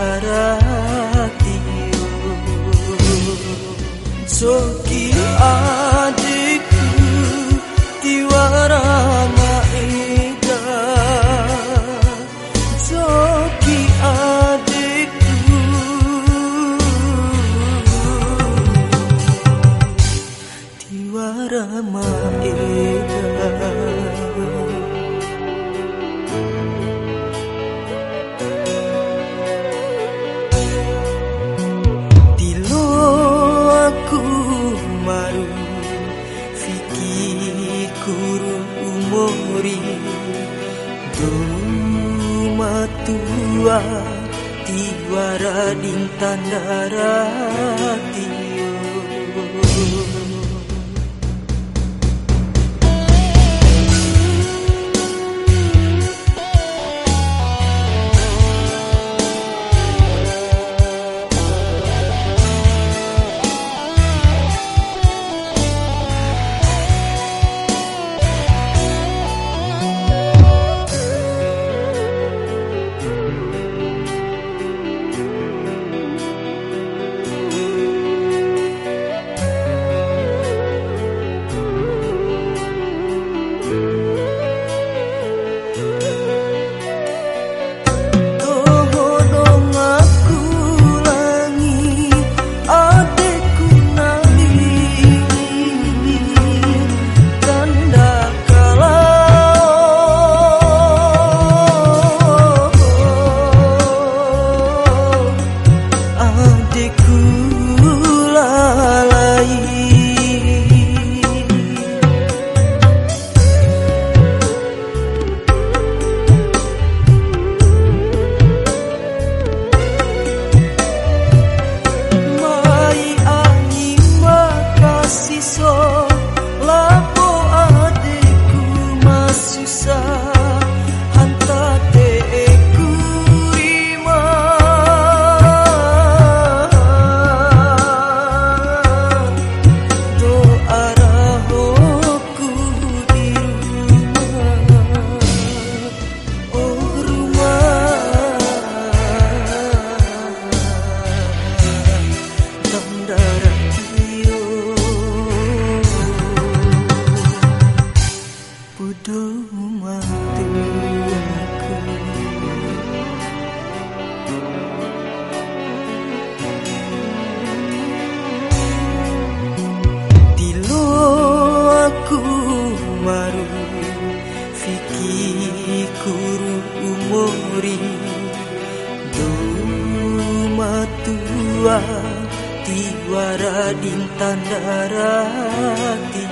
daratio. Soki adikku tiwara maeda, Soki adikku tiwara maeda. Guru umuri duma tua tiwara dintan daratio. Guru umuri duma tua tiwara dintan daratio.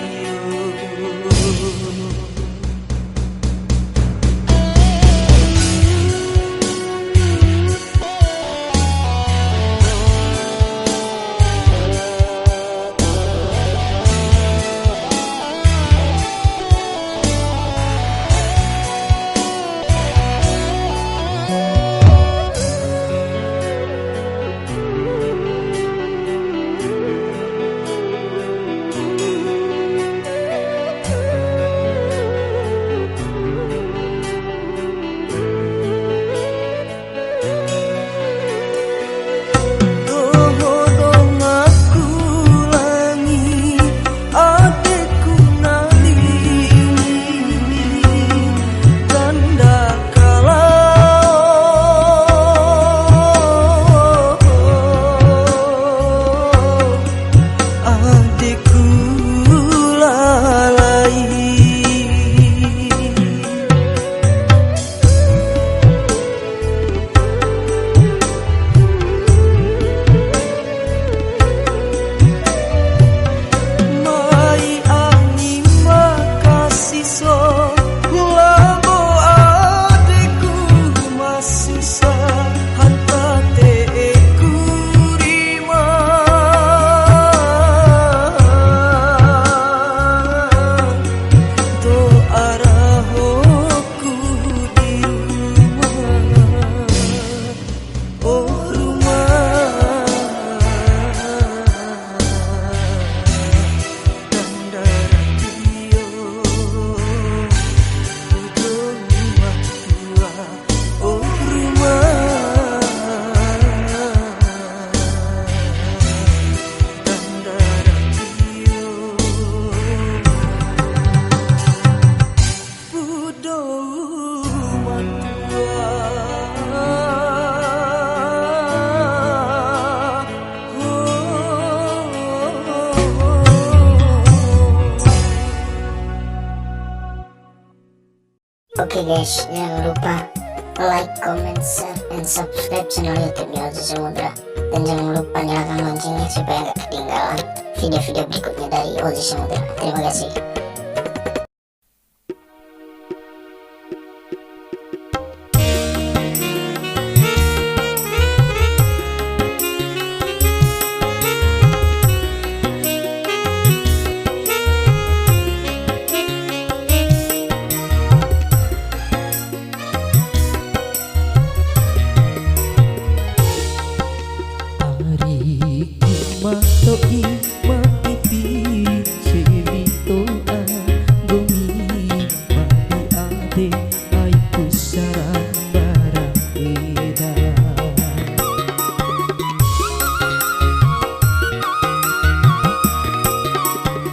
guys, jangan lupa like, comment, share, and subscribe channel YouTube Oji Samudra. Dan jangan lupa nyalakan loncengnya supaya gak ketinggalan video-video berikutnya dari Oji Samudra. Terima kasih.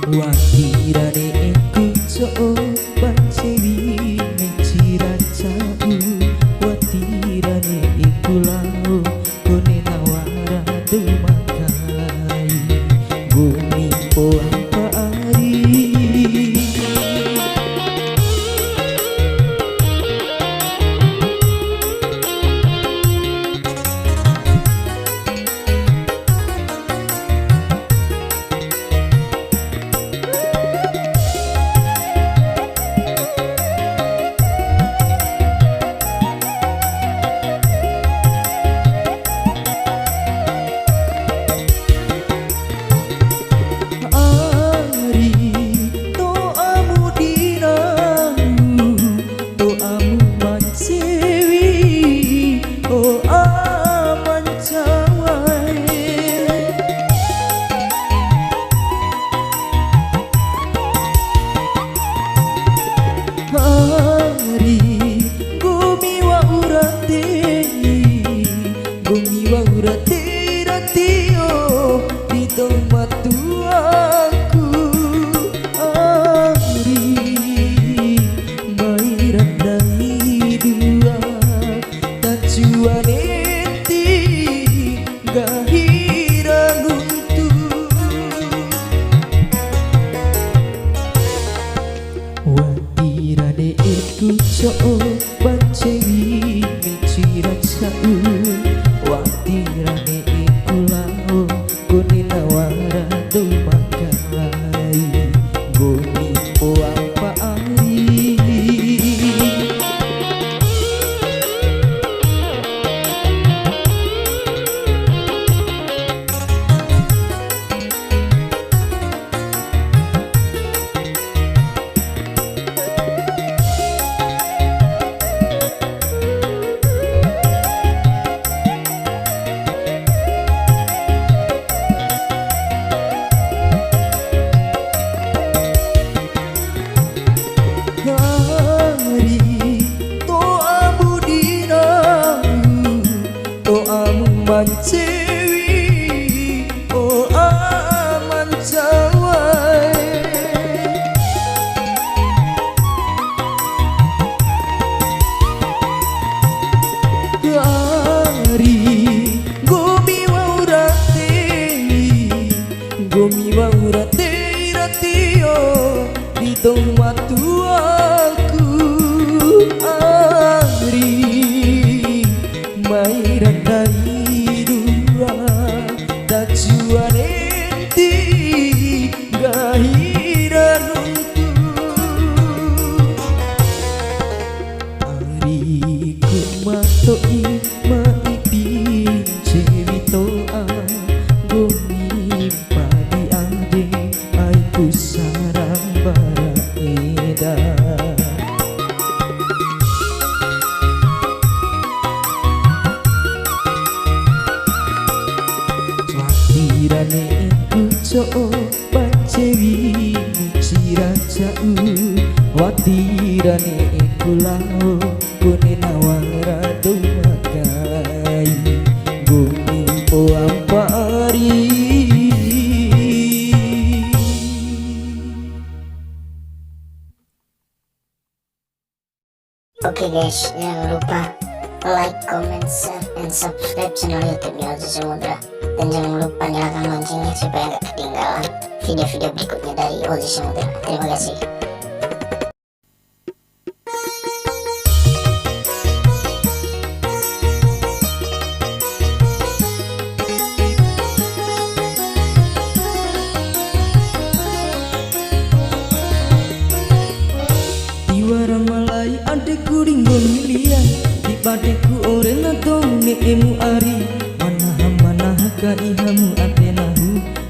Wakirane ku coba cewi menciracau, watirane iku lau kone nawara dumakai bumi poang paari. Coba cewi menciracau, watirane iku lau kone nawara dumakai bumi poang paari. Cewi oh aman cawai, hari gomi waurate ratio di tomatu aku hari mai radai tajuan enti gahiran hari ku matoi maipin cewi toa bumi padi ade aiku sarang bara eda. Watirane iku coba cewi menciracau, watirane iku lau kone nawara dumakai bumi poang paari. Oke guys, jangan lupa like, comment, share, and subscribe channel YouTube Oji Samudra. Dan jangan lupa nyalakan loncengnya supaya gak ketinggalan video-video berikutnya dari Oji Samudra. Terima kasih. ihamu atenahu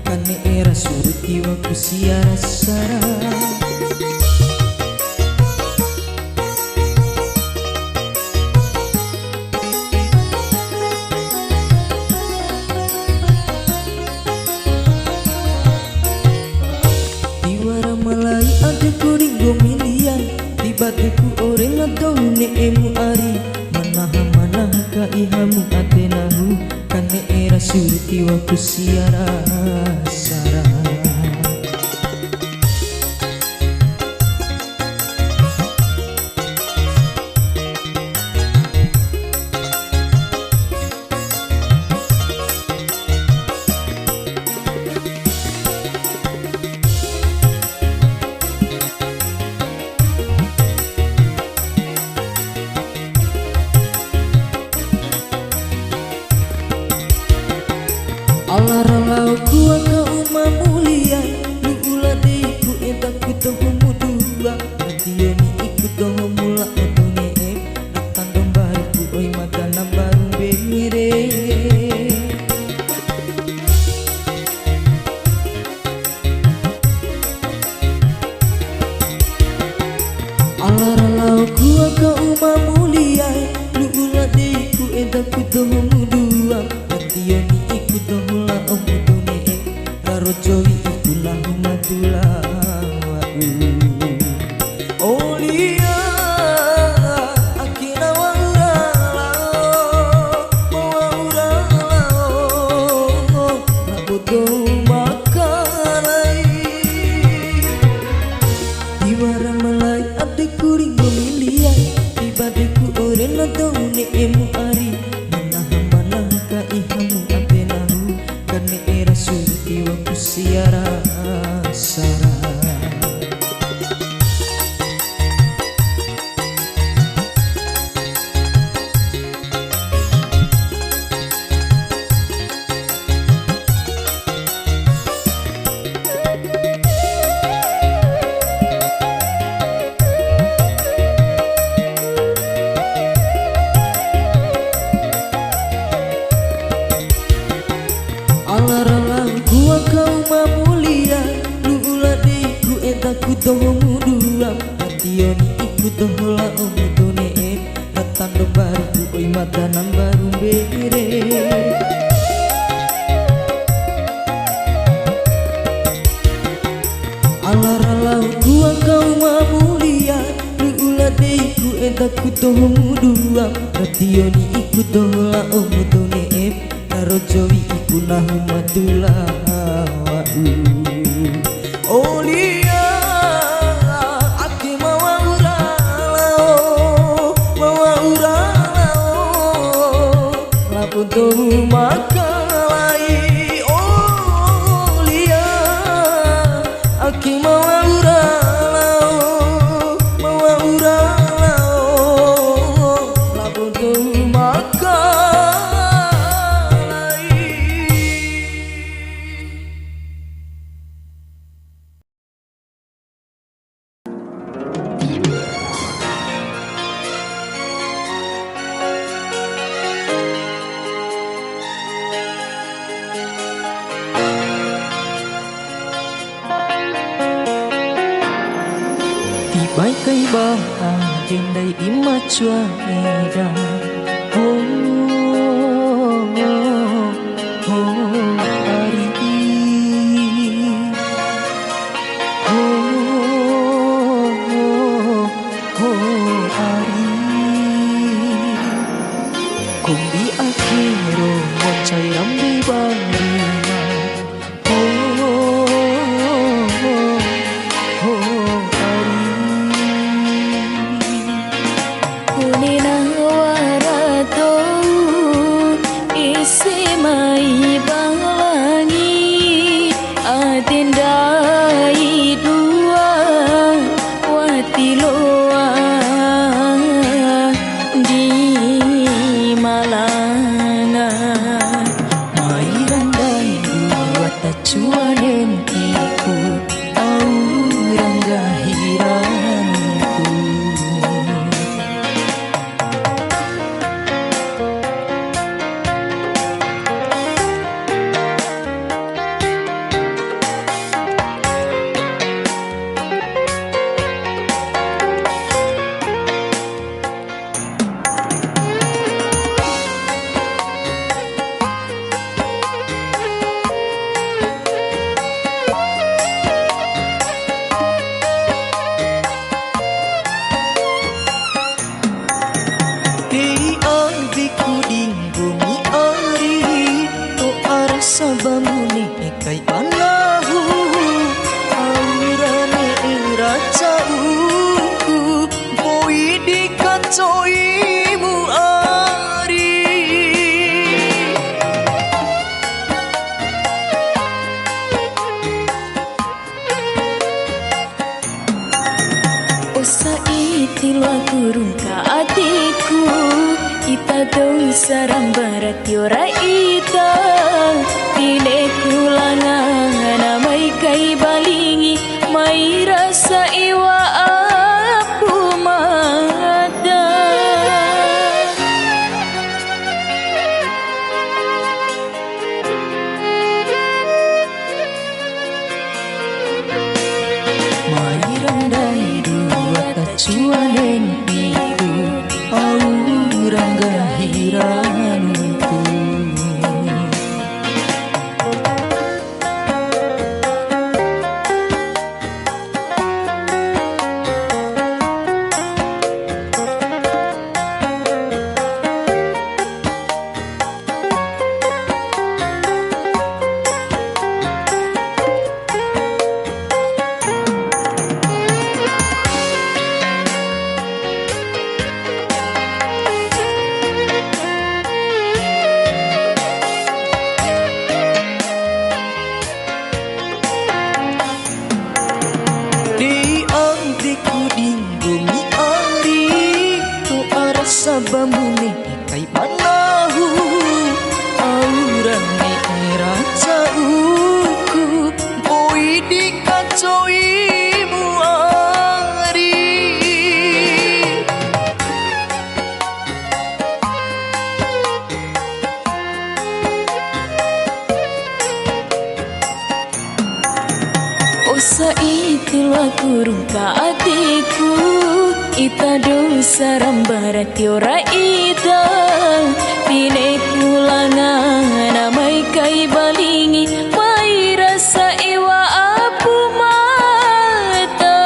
kane era suruti waku siara sara. Malai ada kuring gomilian di batuku ore ngadone emu ari manah ka ihamu atenahu kane era surti waku siara sara. Alar-alau kuwa ka uma mulia lu ulade ku eta ku toho mudua radioni iku toho mula otone ratan dombar ku oi mata nambaru bemire. Alar-alau kuwa ka uma mulia lu ulade ku eta ku toho mudua radioni iku toho rojowi ikulah madula olia akina waurala nabuto makalai diwara malai ade kuring gomilian dibadeku ore nadone emu ari manah ka ihamu atenahu kane era surti waku siara sara. Alar-alar gua kau mamulia lu ulade ku eta ku toho mudua hationi iku toho la omudone ratan dombar ku oi madanan baru bere. Alar-alar gua kau mamulia lu ulade ku eta ku toho mudua hationi iku toho la omudone rojowi iku nahu madula olia aki mawa urala lapunto makalai olia aki mawa urala lapunto makalai. Bai cây ba trên đây im mắt chua đà ari ari cùng đi akhiro một trời ấm đi bang sabamune kai panahu aurane racau boy dikacoimu ari Osa itilo kurung ka atiku Ita doi sarang barat yora ita Tine kulangan amai kai balingi Mai rasa iwa apu mata mai randai dua tacuan piku aurang gahiranku sabamune kai panahu aurane racauku boy dikacoimu ari Osa itilo kurung ka atiku Ita do sarang barat yora ita Tine kulangan amai kai balingi Mai rasa iwa apu mata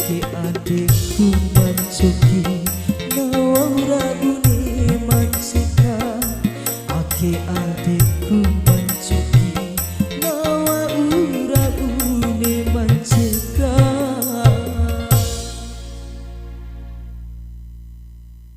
si adikku